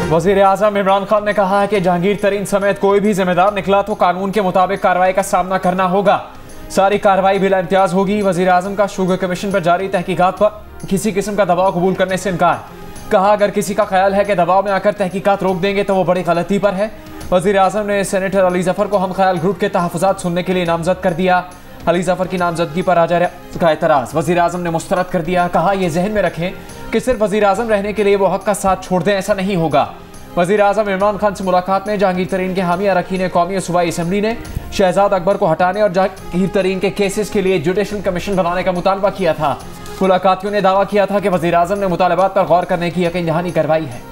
वज़ीर आज़म इमरान खान ने कहा है कि जहांगीर तरीन समेत कोई भी जिम्मेदार निकला तो कानून के मुताबिक कार्रवाई का सामना करना होगा। सारी कार्रवाई बिला इम्तियाज होगी। वज़ीर आज़म का शुगर कमीशन पर जारी तहकीकात पर किसी किस्म का दबाव कबूल करने से इनकार। कहा अगर किसी का ख्याल है कि दबाव में आकर तहकीकात रोक देंगे तो वो बड़ी गलती पर है। वज़ीर आज़म ने सेनेटर अली ज़फ़र को हम ख्याल ग्रुप के तहफ़्फ़ुज़ात सुनने के लिए नामज़द कर दिया। अली ज़फ़र की नामजदगी पर राजा का एतराज़ वज़ीर आज़म ने मुस्तरद कर दिया। कहा यह जहन में रखें कि सिर्फ वज़ीर आज़म रहने के लिए वो हक का साथ छोड़ दें, ऐसा नहीं होगा। वज़ीर आज़म इमरान खान से मुलाकात में जहांगीर तरीन के हामी अरकान कौमी और सूबाई असम्बली ने शहजाद अकबर को हटाने और जहांगीर तरीन के केसेस के लिए जुडिशल कमीशन बनाने का मुतालबा किया था। मुलाकातियों ने दावा किया था कि वज़ीर आज़म ने मुतालबात पर गौर करने की यकीन दहानी करवाई है।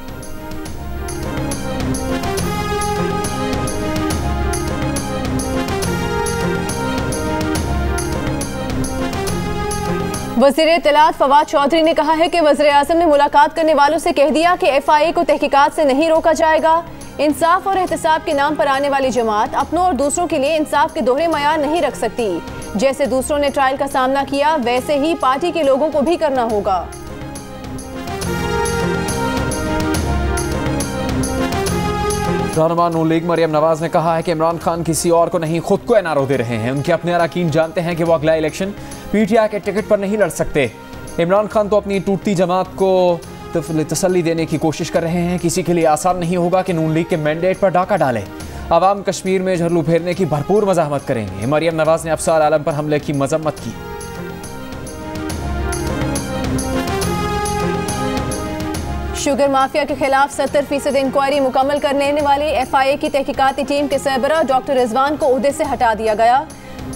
वज़ीर इत्तलात फवाद चौधरी ने कहा है कि वज़ीर आज़म ने मुलाकात करने वालों से कह दिया कि FIA को तहकीकात से नहीं रोका जाएगा। इंसाफ और एहतसाब के नाम पर आने वाली जमात अपनों और दूसरों के लिए इंसाफ के दोहरे मयार नहीं रख सकती। जैसे दूसरों ने ट्रायल का सामना किया वैसे ही पार्टी के लोगों को भी करना होगा। रहनुमा नून लीग मरियम नवाज ने कहा है कि इमरान खान किसी और को नहीं खुद को एनआरओ दे रहे हैं। उनके अपने अरकान जानते हैं कि वो अगला इलेक्शन PTI के टिकट पर नहीं लड़ सकते। इमरान खान तो अपनी टूटती जमात को तसल्ली देने की कोशिश कर रहे हैं। किसी के लिए आसान नहीं होगा कि नून लीग के मैंडेट पर डाका डाले। अवाम कश्मीर में झरलू फेरने की भरपूर मज़ाहमत करेंगे। मरियम नवाज ने अफसार आलम पर हमले की मजम्मत की। शुगर माफिया के खिलाफ 70% इंक्वायरी मुकम्मल करने वाली FIA की तहकीकाती टीम के सरबराह डॉक्टर रिजवान को ओहदे से हटा दिया गया।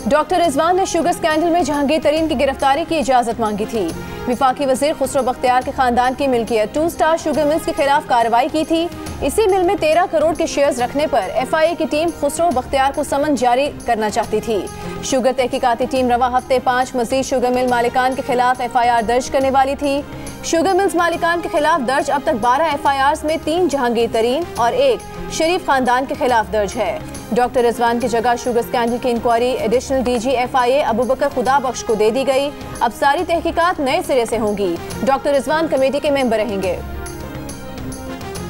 डॉक्टर रिजवान ने शुगर स्कैंडल में जहांगीर तरीन की गिरफ्तारी की इजाजत मांगी थी। विफाकी वजीर खुसरो बख्तियार के खानदान की मिल्कियत 2 स्टार शुगर मिल्स के खिलाफ कार्रवाई की थी। इसी मिल में 13 करोड़ के शेयर्स रखने पर FIA की टीम खुसरो बख्तियार को समन जारी करना चाहती थी। शुगर तहकीकाती टीम रवा हफ्ते 5 मजीद शुगर मिल मालिकान के खिलाफ FIR दर्ज करने वाली थी। शुगर मिल्स मालिकान के खिलाफ दर्ज अब तक 12 FIRs में 3 जहांगीर तरीन और 1 शरीफ खानदान के खिलाफ दर्ज है। डॉक्टर रिजवान की जगह शुगर स्कैंडल की inquiry additional DG FIA Abu Bakar Khudabakhsh को दे दी गई। अब सारी तहकीकात नए सिरे से होंगी। डॉक्टर रिजवान कमेटी के मेंबर रहेंगे।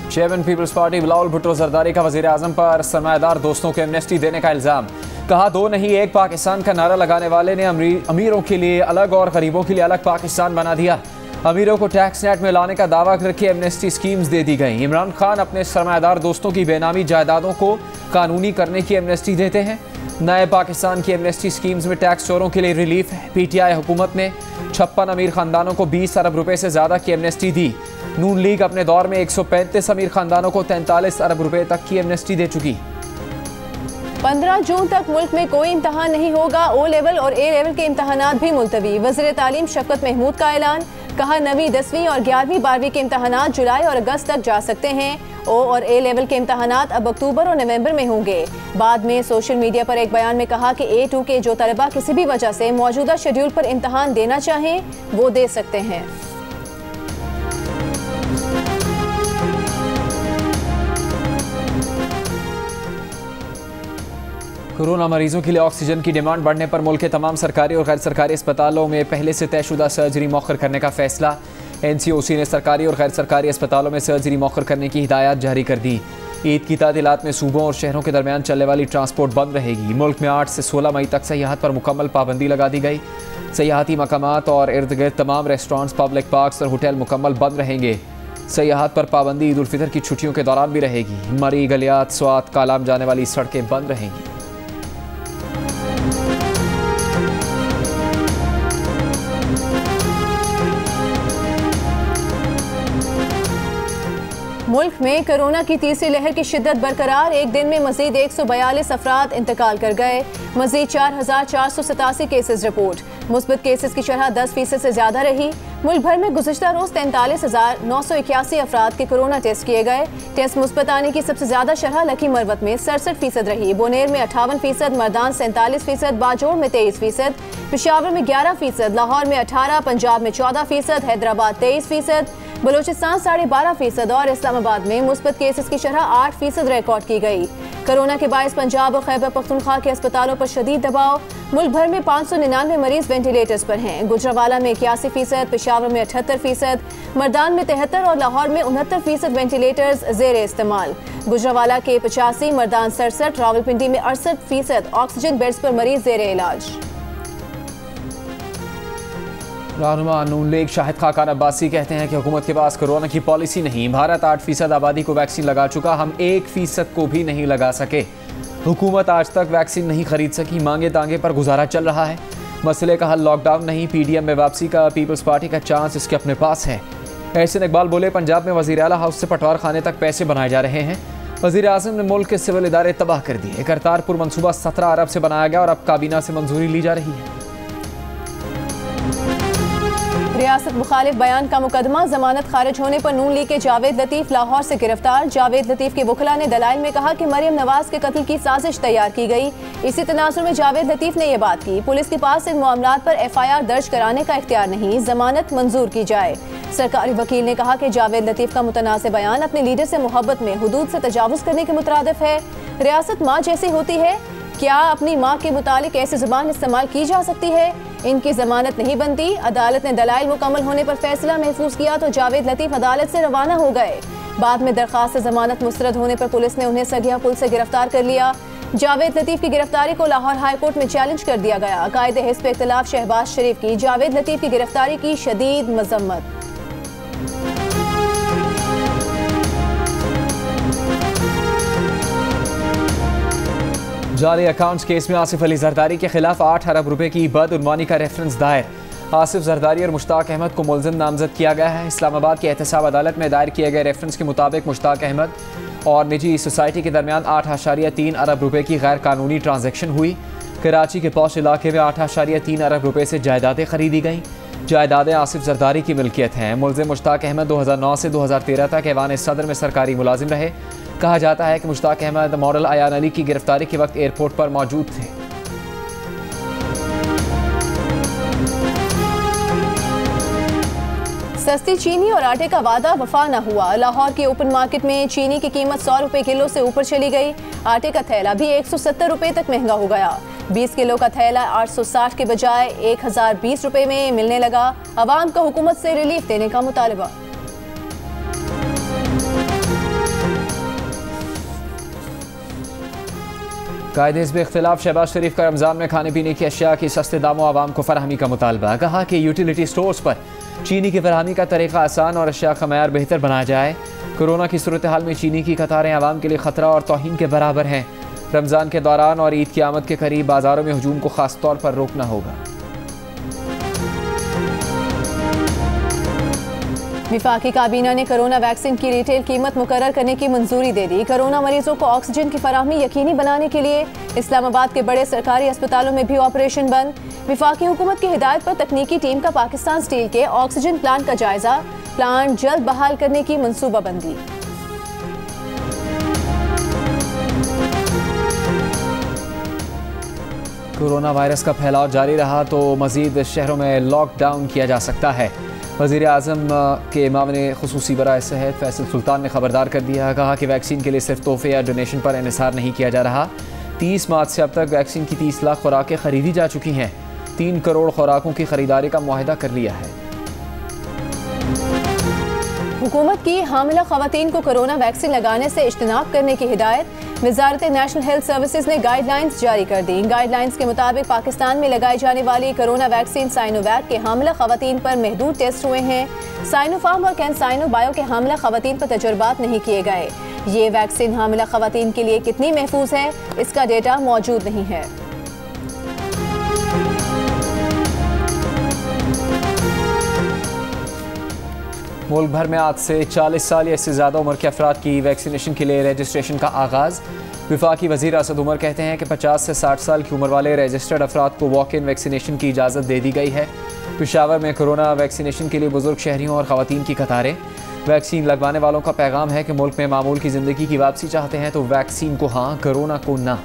चेयरमैन पीपल्स पार्टी बिलावल भुट्टो जरदारी का वज़ीर आज़म पर सरमायादार दोस्तों को एमनेस्टी देने का इल्ज़ाम। कहा 2 नहीं 1 पाकिस्तान का नारा लगाने वाले ने अमीरों के लिए अलग और गरीबों के लिए अलग पाकिस्तान बना दिया। अमीरों को टैक्स नेट में लाने का दावा करके एमनेस्टी स्कीम्स दे दी गई। इमरान खान अपने सरमायादार दोस्तों की बेनामी जायदादों को कानूनी करने की एमनेस्टी देते हैं। नए पाकिस्तान की एमनेस्टी स्कीम्स में टैक्स चोरों के लिए रिलीफ है। PTI हुकूमत ने 56 अमीर खानदानों को 20 अरब रुपए से ज़्यादा की एमनेस्टी दी। नून लीग अपने दौर में 135 अमीर खानदानों को 43 अरब रुपए तक की एमनेस्टी दे चुकी। 15 जून तक मुल्क में कोई इम्तहान नहीं होगा। O लेवल और A लेवल के इम्तहानात भी मुलतवी। वज़ीर तालीम शफकत महमूद का ऐलान। कहा 9वीं 10वीं और 11वीं 12वीं के इम्तहानात जुलाई और अगस्त तक जा सकते हैं। O और A लेवल के इम्तहानात अब अक्टूबर और नवंबर में होंगे। बाद में सोशल मीडिया पर एक बयान में कहा कि A2 के जो तलबा किसी भी वजह से मौजूदा शेड्यूल पर इम्तहान देना चाहें वो दे सकते हैं। कोरोना मरीजों के लिए ऑक्सीजन की डिमांड बढ़ने पर मुल्क के तमाम सरकारी और गैर सरकारी अस्पतालों में पहले से तयशुदा सर्जरी मौखर करने का फैसला। NCOC ने सरकारी और गैर सरकारी अस्पतालों में सर्जरी मौखर करने की हिदायत जारी कर दी। ईद की तातीलात में सूबों और शहरों के दरमियान चलने वाली ट्रांसपोर्ट बंद रहेगी। मुल्क में 8 से 16 मई तक सयाहत पर मुकम्मल पाबंदी लगा दी गई। सयाहती मकामात और इर्द गिर्द तमाम रेस्टोरेंट्स, पब्लिक पार्क्स और होटल मुकम्मल बंद रहेंगे। सयाहत पर पाबंदी ईद उल फितर की छुट्टियों के दौरान भी रहेगी। मरी, गलियात, स्वात, कालाम जाने वाली सड़कें बंद रहेंगी। मुल्क में कोरोना की तीसरी लहर की शिद्दत बरकरार। एक दिन में मजीद 142 अफराद इंतकाल कर गए। मजीद 4487 केसेस रिपोर्ट। मुस्बत केसेस की शरह 10% से ज्यादा रही। मुल्क भर में गुज़िश्ता रोज 43,981 अफराद के कोरोना टेस्ट किए गए। टेस्ट मुस्बत आने की सबसे ज्यादा शरह लकी मरवत में 67% रही। बोनेर में 58%, मर्दान 47%, बाजोड़ में 23%, पेशावर में 11%, लाहौर में 18%, पंजाब में 14%, हैदराबाद 23%, बलूचिस्तान 12.5% और इस्लामाबाद में मुस्बत केसेस की शरह 8% रिकॉर्ड की गई। कोरोना के बायस पंजाब और खैबर पख्तूनख्वा के अस्पतालों पर शदीद दबाव। मुल्क भर में 599 मरीज वेंटिलेटर्स पर हैं। गुजरावाला में 81%, पेशावर में 78%, मर्दान में 73 और लाहौर में 69% वेंटिलेटर्स जेर इस्तेमाल। गुजरावाला के 85, मर्दान 67, रावलपिंडी में 68% ऑक्सीजन बेड्स पर मरीज जेर इलाज। रहनुमा नून लीग शाहिद खाकान अब्बासी कहते हैं कि हुकूमत के पास कोरोना की पॉलिसी नहीं। भारत 8% आबादी को वैक्सीन लगा चुका, हम 1% को भी नहीं लगा सके। हुकूमत आज तक वैक्सीन नहीं खरीद सकी, मांगे तांगे पर गुजारा चल रहा है। मसले का हल लॉकडाउन नहीं, पीडीएम में वापसी का पीपल्स पार्टी का चांस इसके अपने पास है। एहसन इकबाल बोले, पंजाब में वज़ीर आला हाउस से पटवार खाने तक पैसे बनाए जा रहे हैं। वज़ीर आज़म ने मुल्क के सिविल इदारे तबाह कर दिए। करतारपुर मनसूबा 17 अरब से बनाया गया और अब काबीना से मंजूरी ली जा रही है। रियासत मुखालिफ बयान का मुकदमा, जमानत खारिज होने पर नून लीग के जावेद लतीफ लाहौर से गिरफ्तार। जावेद लतीफ के वकला ने दलाइल में कहा कि मरियम नवाज के कत्ल की साजिश तैयार की गई। इसी तनाजुर में जावेद लतीफ ने यह बात की, पुलिस के पास इन मामलात पर FIR दर्ज कराने का इख्तियार नहीं, जमानत मंजूर की जाए। सरकारी वकील ने कहा कि जावेद लतीफ का मुतनाज़ बयान अपने लीडर से मोहब्बत में हुदूद से तजावुज़ करने के मुतरादिफ है। रियासत माँ जैसी होती है, क्या अपनी माँ के मुतालिक ऐसी जुबान इस्तेमाल की जा सकती है? इनकी जमानत नहीं बनती। अदालत ने दलाइल मुकम्मल होने पर फैसला महफूज किया तो जावेद लतीफ अदालत से रवाना हो गए। बाद में दरख्वास्त जमानत मुस्तरद होने पर पुलिस ने उन्हें सगिया पुल से गिरफ्तार कर लिया। जावेद लतीफ की गिरफ्तारी को लाहौर हाई कोर्ट में चैलेंज कर दिया गया। कायदे हिस्ब इख्तिलाफ शहबाज शरीफ की जावेद लतीफ की गिरफ्तारी की शदीद मजम्मत। जाली अकाउंट्स केस में आसिफ अली जरदारी के खिलाफ 8 अरब रुपए की बदउनवानी का रेफरेंस दायर। आसिफ जरदारी और मुश्ताक अहमद को मुलजिम नामजद किया गया है। इस्लामाबाद की एहतसाब अदालत में दायर किए गए रेफरेंस के मुताबिक मुश्ताक अहमद और निजी सोसाइटी के दरमियान 8.3 अरब रुपए की गैर कानूनी ट्रांजैक्शन हुई। कराची के पौश इलाके में 8.3 अरब रुपए से जायदादें खरीदी गईं। जायदादें आसिफ जरदारी की मिल्कियत हैं। मुलजिम मुश्ताक अहमद 2009 से 2013 तक ऐवान सदर में सरकारी मुलाजिम रहे। कहा जाता है कि मुश्ताक अहमद मॉडल अयान अली की गिरफ्तारी के वक्त एयरपोर्ट पर मौजूद थे। सस्ती चीनी और आटे का वादा वफा न हुआ। लाहौर के ओपन मार्केट में चीनी की कीमत 100 रुपए किलो से ऊपर चली गई। आटे का थैला भी 170 रुपए तक महंगा हो गया। 20 किलो का थैला 860 के बजाय 1020 रुपए में मिलने लगा। अवाम का हुकूमत से रिलीफ देने का मुतालबा। कायदे हिस्ब इख्तिलाफ शहबाज शरीफ का रमज़ान में खाने पीने की अशिया की सस्ते दामों आवाम को फराहमी का मुतालबा। कहा कि यूटिलिटी स्टोर्स पर चीनी की फराहमी का तरीका आसान और अशिया का मयार बेहतर बनाया जाए। कोरोना की सूरत हाल में चीनी की कतारें आवाम के लिए खतरा और तौहीन के बराबर हैं। रमज़ान के दौरान और ईद की आमद के करीब बाजारों में हजूम को खास तौर पर रोकना होगा। विफाकी काबीना ने कोरोना वैक्सीन की रिटेल कीमत मुकर्रर करने की मंजूरी दे दी। कोरोना मरीजों को ऑक्सीजन की फराहमी यकीनी बनाने के लिए इस्लामाबाद के बड़े सरकारी अस्पतालों में भी ऑपरेशन बंद। विफाकी हुकूमत की हिदायत पर तकनीकी टीम का पाकिस्तान स्टील के ऑक्सीजन प्लांट का जायजा। प्लांट जल्द बहाल करने की मनसूबाबंदी। कोरोना वायरस का फैलाव जारी रहा तो मजीद शहरों में लॉकडाउन किया जा सकता है। वज़ीर आज़म के मामले खुसूसी बराए सेहत फैसल सुल्तान ने खबरदार कर दिया। कहा कि वैक्सीन के लिए सिर्फ तोहफे या डोनेशन पर इन्हिसार नहीं किया जा रहा। 30 मार्च से अब तक वैक्सीन की 30 लाख खुराकें खरीदी जा चुकी हैं। 3 करोड़ खुराकों की खरीदारी का मुआहदा कर लिया है। हुकूमत की हामिला खवातीन को कोरोना वैक्सीन लगाने से इज्तनाब करने की हिदायत। वजारत नेशनल हेल्थ सर्विसेज ने गाइडलाइंस जारी कर दी। गाइडलाइंस के मुताबिक पाकिस्तान में लगाई जाने वाली कोरोना वैक्सीन साइनोवैक के हामिला खवातीन पर महदूद टेस्ट हुए हैं। साइनोफार्म और कैंसाइनो बायो के हामिला खवातीन पर तजुर्बात नहीं किए गए। ये वैक्सीन हामिला खवातीन के लिए कितनी महफूज है, इसका डेटा मौजूद नहीं है। मुल्क भर में आज से 40 साल या इससे ज़्यादा उम्र के अफराद की वैक्सीनेशन के लिए रजिस्ट्रेशन का आगाज़। विफाकी वज़ीर असद उमर कहते हैं कि 50 से 60 साल की उम्र वाले रजिस्टर्ड अफराद को वॉक इन वैक्सीनेशन की इजाज़त दे दी गई है। पेशावर में कोरोना वैक्सीनेशन के लिए बुजुर्ग शहरियों और ख़वातीन की कतारें। वैक्सीन लगवाने वालों का पैगाम है कि मुल्क में मामूल की ज़िंदगी की वापसी चाहते हैं तो वैक्सीन को हाँ, कोरोना को ना।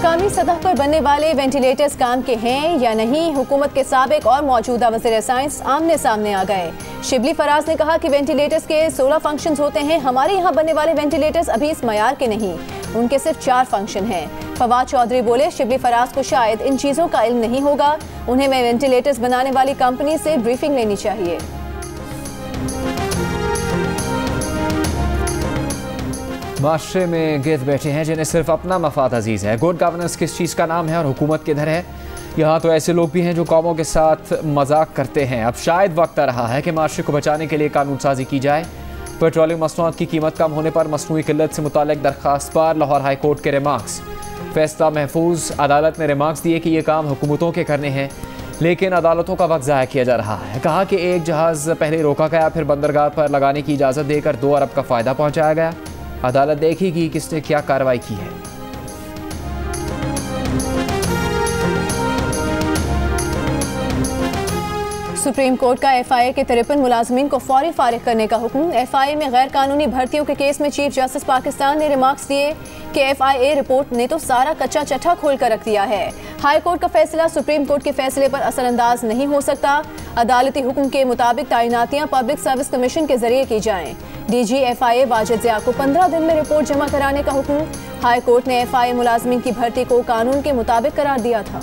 मकामी सतह पर बनने वाले वेंटिलेटर्स काम के हैं या नहीं, हुकूमत के साबिक और मौजूदा वज़ीर साइंस आमने सामने आ गए। शिबली फराज ने कहा कि वेंटिलेटर्स के 16 फंक्शंस होते हैं, हमारे यहाँ बनने वाले वेंटिलेटर्स अभी इस मयार के नहीं, उनके सिर्फ 4 फंक्शन हैं। फवाद चौधरी बोले, शिबली फराज को शायद इन चीज़ों का इल्म नहीं होगा, उन्हें वेंटिलेटर्स बनाने वाली कंपनी से ब्रीफिंग लेनी चाहिए। माशरे में गिरद बैठे हैं जिन्हें सिर्फ अपना मफाद अजीज़ है। गुड गवर्नेंस किस चीज़ का नाम है और हुकूमत किधर है? यहाँ तो ऐसे लोग भी हैं जो कौमों के साथ मजाक करते हैं। अब शायद वक्त आ रहा है कि माशरे को बचाने के लिए कानून साजी की जाए। पेट्रोलियम मसनूआत की कीमत कम होने पर मसनूई किल्लत से मुताल्लिक दरख्वास्त पर लाहौर हाई कोर्ट के रिमार्क्स। फैसला महफूज। अदालत ने रिमार्क्स दिए कि ये काम हुकूमतों के करने हैं, लेकिन अदालतों का वक्त ज़ाया किया जा रहा है। कहा कि एक जहाज़ पहले रोका गया, फिर बंदरगाह पर लगाने की इजाज़त देकर 2 अरब का फ़ायदा पहुँचाया गया। अदालत देखेगी किसने क्या कार्रवाई की है। सुप्रीम कोर्ट का FIA के 53 मुलाजमीन को फौरी फारिग करने का हुक्म। FIA में गैर कानूनी भर्तियों के केस में चीफ जस्टिस पाकिस्तान ने रिमार्क्स दिए कि FIA रिपोर्ट ने तो सारा कच्चा चट्टा खोल कर रख दिया है। हाई कोर्ट का फैसला सुप्रीम कोर्ट के फैसले पर असरअंदाज नहीं हो सकता। अदालती हुक्म के मुताबिक तैनातियां पब्लिक सर्विस कमीशन के जरिए की जाएं। DG FIA वाजिद ज़िया को 15 दिन में रिपोर्ट जमा कराने का हुक्म। हाई कोर्ट ने FIA मुलाजमीन की भर्ती को कानून के मुताबिक करार दिया था।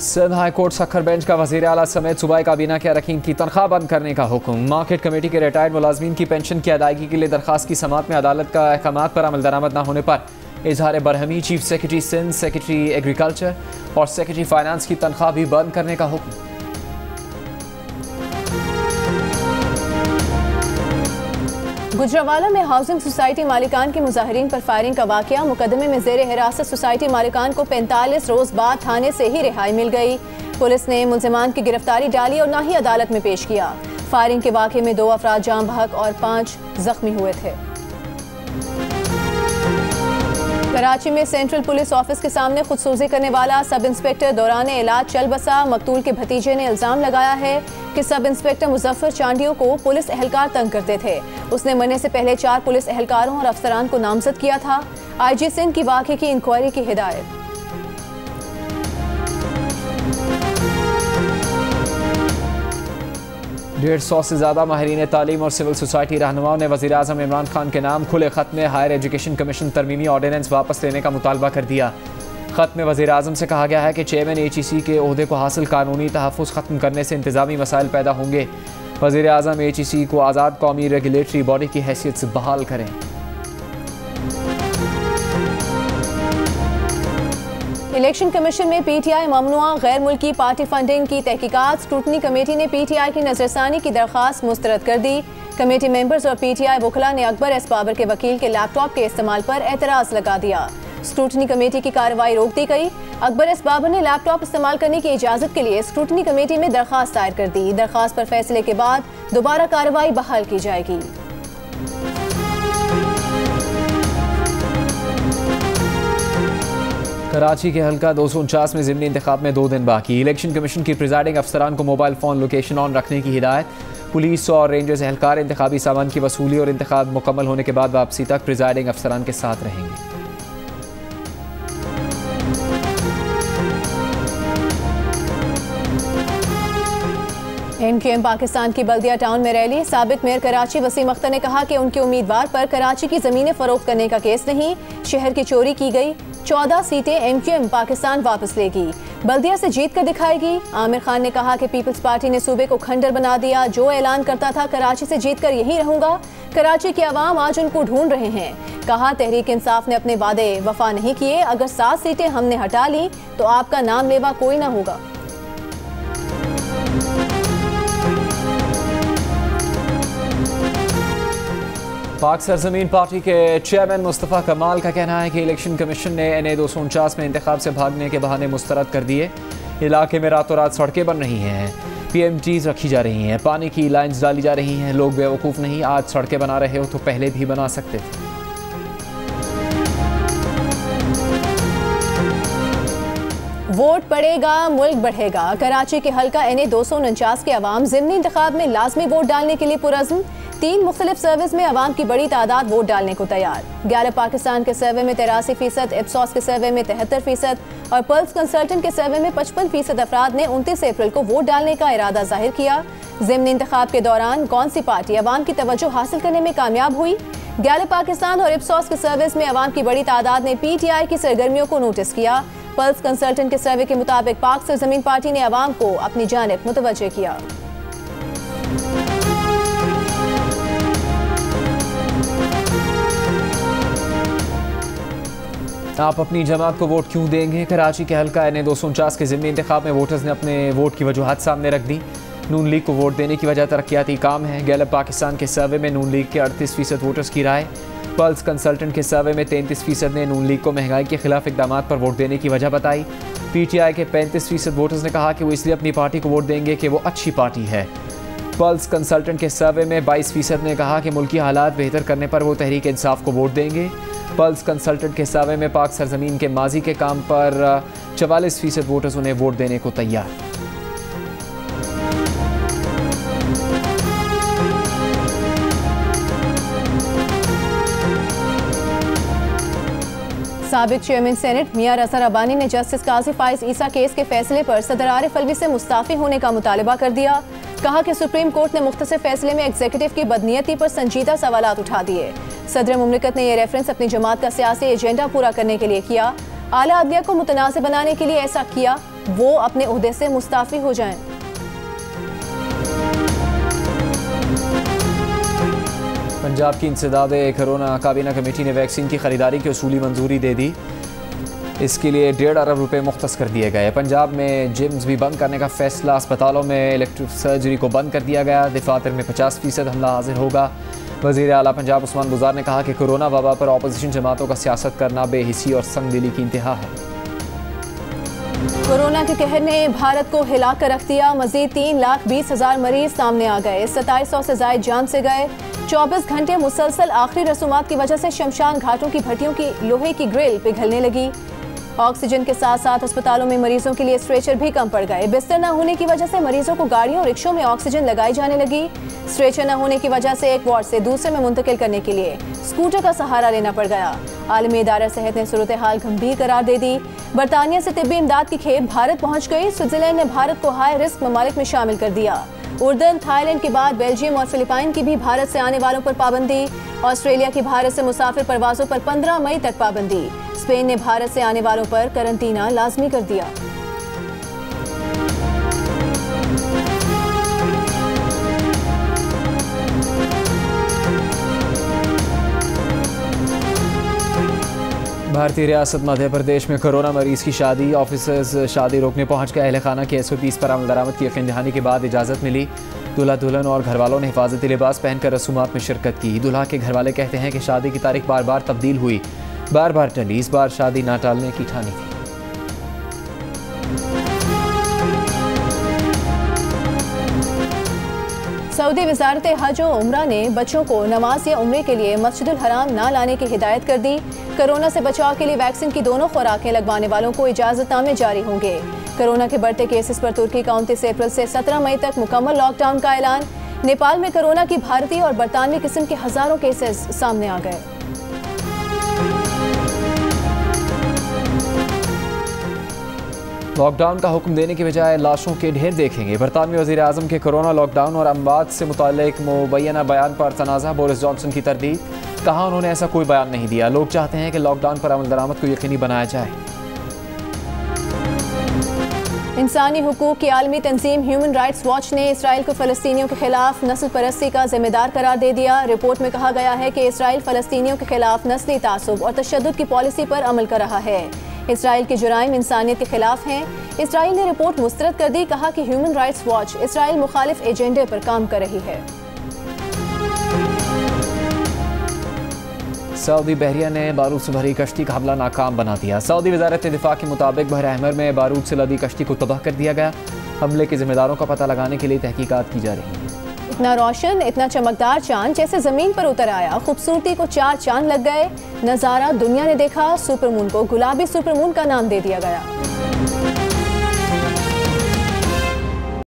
Sindh high court Sukkur bench का वज़ीर आला समेत सूबाई काबीना के अरकान की तनख्वाह बंद करने का हुक्म। मार्केट कमेटी के रिटायर्ड मुलाजमीन की पेंशन की अदायगी के लिए दरखास्त की समाअत में अदालत का अहकामात पर अमल दरामद न होने पर इजहार बरहमी। Chief secretary Sindh, secretary agriculture और सेक्रेटरी फाइनेंस की तनख्वाह भी बंद करने का हुक्म। गुजरावाला में हाउसिंग सोसाइटी मालिकान के मुजाहिरीन पर फायरिंग का वाकया। मुकदमे में जेर हिरासत सोसाइटी मालिकान को 45 रोज बाद थाने से ही रिहाई मिल गई। पुलिस ने मुल्जिमान की गिरफ्तारी डाली और ना ही अदालत में पेश किया। फायरिंग के वाकये में 2 अफराद जाम बहक और 5 जख्मी हुए थे। कराची में सेंट्रल पुलिस ऑफिस के सामने खुदसूजी करने वाला सब इंस्पेक्टर दौरान इलाज चल बसा। मकतूल के भतीजे ने इल्जाम लगाया है कि सब इंस्पेक्टर मुजफ्फर चांडियों को पुलिस एहलकार तंग करते थे। उसने मरने से पहले 4 पुलिस एहलकारों और अफसरान को नामजद किया था। IG सिंध की वाक़े की इंक्वायरी की हिदायत। डेढ़ 100 से ज़्यादा माहिरीन तालीम और सिविल सोसाइटी रहनुमाओं ने वज़ीर आज़म इमरान खान के नाम खुले ख़त में हायर एजुकेशन कमीशन तरमीमी ऑर्डिनेंस वापस लेने का मुतालबा कर दिया। ख़त में वज़ीर आज़म से कहा गया है कि चेयरमैन HEC के ओहदे को हासिल कानूनी तहफ़्फ़ुज़ ख़त्म करने से इंतज़ामी मसाइल पैदा होंगे। वज़ीर आज़म HEC को आज़ाद कौमी रेगुलेटरी बॉडी की हैसियत से बहाल करें। इलेक्शन कमीशन में PTI ममनुआ गैर मुल्की पार्टी फंडिंग की तहकीकात। स्क्रूटनी कमेटी ने PTI की नजरसानी की दरख्वास्त मुस्तरद कर दी। कमेटी मेंबर्स और PTI वकला ने अकबर एस बाबर के वकील के लैपटॉप के इस्तेमाल पर एतराज़ लगा दिया। स्क्रूटनी कमेटी की कार्रवाई रोक दी गई। अकबर एस बाबर ने लैपटॉप इस्तेमाल करने की इजाज़त के लिए स्क्रूटनी कमेटी में दरख्वास्त दायर कर दी। दरख्वास्त पर फैसले के बाद दोबारा कार्रवाई बहाल की जाएगी। कराची के हल्का 249 में ज़िमनी इंतखाब में 2 दिन बाकी। इलेक्शन कमीशन की प्रिजाइडिंग अफसरान को मोबाइल फ़ोन लोकेशन ऑन रखने की हिदायत। पुलिस और रेंजर्स एहलकार इंतखाबी सामान की वसूली और इंतखाब मुकम्मल होने के बाद वापसी तक प्रिजाइडिंग अफसरान के साथ रहेंगे। MQM पाकिस्तान की बल्दिया टाउन में रैली। साबिक मेयर कराची वसीम अख्तर ने कहा कि उनके उम्मीदवार पर कराची की ज़मीनें फ़रोख्त करने का केस नहीं, शहर की चोरी की गई। 14 सीटें MQM पाकिस्तान वापस लेगी, बल्दिया से जीत कर दिखाएगी। आमिर खान ने कहा कि पीपल्स पार्टी ने सूबे को खंडर बना दिया। जो ऐलान करता था कराची से जीत कर यहीं रहूंगा, कराची की आवाम आज उनको ढूंढ रहे हैं। कहा तहरीक इंसाफ ने अपने वादे वफा नहीं किए। अगर 7 सीटें हमने हटा ली तो आपका नाम लेवा कोई ना होगा। पाक सरजमीन पार्टी के चेयरमैन मुस्तफ़ा कमाल का कहना है कि इलेक्शन कमीशन ने NA 249 में इंतखाब से भागने के बहाने मुस्तरद कर दिए। इलाके में रातों रात सड़कें बन रही हैं, PMTs रखी जा रही हैं, पानी की लाइन्स डाली जा रही हैं। लोग बेवकूफ़ नहीं, आज सड़कें बना रहे हो तो पहले भी बना सकते थे। वोट पड़ेगा मुल्क बढ़ेगा। कराची के हल्का NA 249 के अवाम ज़िमनी इंतखाब में लाजमी वोट डालने के लिए पुरज़्म। 3 मुख्तलिफ सर्विस में अवाम की बड़ी तादाद वोट डालने को तैयार। गैलप पाकिस्तान के सर्वे में 83%, इप्सॉस के सर्वे में 73% और पल्स कंसल्टेंट के सर्वे में 55% अफराद ने 29 अप्रैल को वोट डालने का इरादा जाहिर किया। ज़िमनी इंतखाब के दौरान कौन सी पार्टी अवाम की तवज्जो हासिल करने में कामयाब हुई? गैलप पाकिस्तान और इप्सॉस के सर्विस में अवाम की बड़ी तादाद ने PTI की सरगर्मियों को नोटिस किया। पल्स कंसल्टेंट के सर्वे के मुताबिक पाक सरजमीन पार्टी ने अवाम को अपनी जानिब मुतवज्जे किया। आप अपनी जमात को वोट क्यों देंगे? कराची के हल्का NA 249 के ज़िमनी इंतखाब में वोटर्स ने अपने वोट की वजूहात सामने रख दी। नून लीग को वोट देने की वजह तरक्याती काम है। गैलप पाकिस्तान के सर्वे में नून लीग के 38% वोटर्स की राय। पल्स कंसल्टेंट के सर्वे में 33% ने नून लीग को महंगाई के खिलाफ इकदामात पर वोट देने की वजह बताई। PTI के 35% वोटर्स ने कहा कि वो इसलिए अपनी पार्टी को वोट देंगे कि वो अच्छी पार्टी है। पल्स कंसल्टेंट के सर्वे में 22% ने कहा कि मुल्की हालात बेहतर करने पर वो तहरीक इंसाफ को वोट देंगे। पल्स कंसल्टेंट के सर्वे में पाक सरजमीन के माजी के काम पर 44% वोटर्स उन्हें वोट देने को तैयार। साबिक चेयरमैन सेनेट मियां रज़ा रब्बानी ने जस्टिस काजी फाइज ईसा केस के फैसले पर सदर आरिफ अलवी से मुस्ताफ़ी होने का मुतालबा कर दिया। कहा कि सुप्रीम कोर्ट ने मुख्तसर फैसले में एग्जीक्यूटिव की बदनीयती पर संजीदा सवालात उठा दिए। सदर मुमलिकत ने यह रेफरेंस अपनी जमात का सियासी एजेंडा पूरा करने के लिए किया। आला अदलिया को मुतनाज़िर बनाने के लिए ऐसा किया, वो अपने ओहदे से मुस्ताफ़ी हो जाएं। पंजाब की इंसदाद कोरोना काबीना कमेटी ने वैक्सीन की खरीदारी की उसूली मंजूरी दे दी। इसके लिए 1.5 अरब रुपए मुख्तस कर दिए गए। पंजाब में जिम्स भी बंद करने का फैसला। अस्पतालों में इलेक्ट्रिक सर्जरी को बंद कर दिया गया। दफातर में 50% हमला हाजिर होगा। वज़ीर आला पंजाब उस्मान गुजार ने कहा कि कोरोना वबा पर अपोजिशन जमातों का सियासत करना बेहिसी और संगदिली की इंतहा है। कोरोना के कहर ने भारत को हिला कर रख दिया। मजीद 3,20,000 मरीज सामने आ गए। 2700 से जायद जान से गए। 24 घंटे मुसलसल आखिरी रसूमात की वजह से शमशान घाटों की भट्टियों की लोहे की ग्रिल पिघलने लगी। ऑक्सीजन के साथ साथ अस्पतालों में मरीजों के लिए स्ट्रेचर भी कम पड़ गए। बिस्तर न होने की वजह से मरीजों को गाड़ियों और रिक्शों में ऑक्सीजन लगाई जाने लगी। स्ट्रेचर न होने की वजह से एक वार्ड से दूसरे में मुंतकिल करने के लिए स्कूटर का सहारा लेना पड़ गया। आलमी इदारा सेहत ने सूरत हाल गंभीर करार दे दी। बरतानिया से तिब्बी इमदाद की खेप भारत पहुंच गई। स्विट्जरलैंड ने भारत को हाई रिस्क ममालिक में शामिल कर दिया। उर्दन, थाईलैंड के बाद बेल्जियम और फिलिपाइन की भी भारत से आने वालों पर पाबंदी। ऑस्ट्रेलिया की भारत से मुसाफिर परवाजों पर 15 मई तक पाबंदी। स्पेन ने भारत से आने वालों पर करंटीना लाजमी कर दिया। भारतीय रियासत मध्य प्रदेश में कोरोना मरीज की शादी। ऑफिसर्स शादी रोकने पहुंच गए। अहले खाना के SOPs पर अमल दरामद की यकीन दहानी के बाद इजाज़त मिली। दूल्हा दुल्हन और घरवालों ने हिफाजती लिबास पहनकर रसूमात में शिरकत की। दूल्हा के घरवाले कहते हैं कि शादी की तारीख बार बार तब्दील हुई, बार बार टली। इस बार शादी ना टालने की ठानी थी। सऊदी वजारत हज और उम्रा ने बच्चों को नमाज या उम्रे के लिए मस्जिदुल हराम ना लाने की हिदायत कर दी। कोरोना से बचाव के लिए वैक्सीन की दोनों खुराकें लगवाने वालों को इजाजतनामे जारी होंगे। कोरोना के बढ़ते केसेस पर तुर्की का 29 अप्रैल से 17 मई तक मुकम्मल लॉकडाउन का ऐलान। नेपाल में कोरोना की भारतीय और बरतानवी किस्म के हजारों केसेस सामने आ गए। लॉकडाउन का हुक्म देने की बजाय लाशों के ढेर देखेंगे। बरतानवी वज़ीर आज़म के कोरोना लॉकडाउन और अमवात से मुताल्लिक मुबैना बयान पर तनाज़ा। बोरिस जॉनसन की तरदीद। कहा उन्होंने ऐसा कोई बयान नहीं दिया। लोग चाहते हैं कि लॉकडाउन पर अमल दरामद को यकीनी बनाया जाए। इंसानी हुकूक की आलमी तंजीम ह्यूमन राइट्स वॉच ने इसराइल को फ़लस्तीनियों के खिलाफ नस्ल परस्ती का जिम्मेदार करार दे दिया। रिपोर्ट में कहा गया है कि इसराइल फ़लस्तीनियों के खिलाफ नस्ली तासुब और तशद्दुद की पॉलिसी पर अमल कर रहा है। इसराइल के जुराइम इंसानियत के खिलाफ हैं। इसराइल ने रिपोर्ट मुस्तरद कर दी। कहा कि ह्यूमन राइट्स वॉच इसराइल मुखालिफ एजेंडे पर काम कर रही है। सऊदी बहरिया ने बारूद से भरी कश्ती का हमला नाकाम बना दिया। सऊदी वजारत दिफा के मुताबिक बहर अहमर में बारूद से लदी कश्ती को तबाह कर दिया गया। हमले के जिम्मेदारों का पता लगाने के लिए तहकीकात की जा रही है। इतना रोशन, इतना चमकदार चांद जैसे जमीन पर उतर आया। खूबसूरती को 4 चांद लग गए। नजारा दुनिया ने देखा। सुपरमून को गुलाबी सुपरमून का नाम दे दिया गया।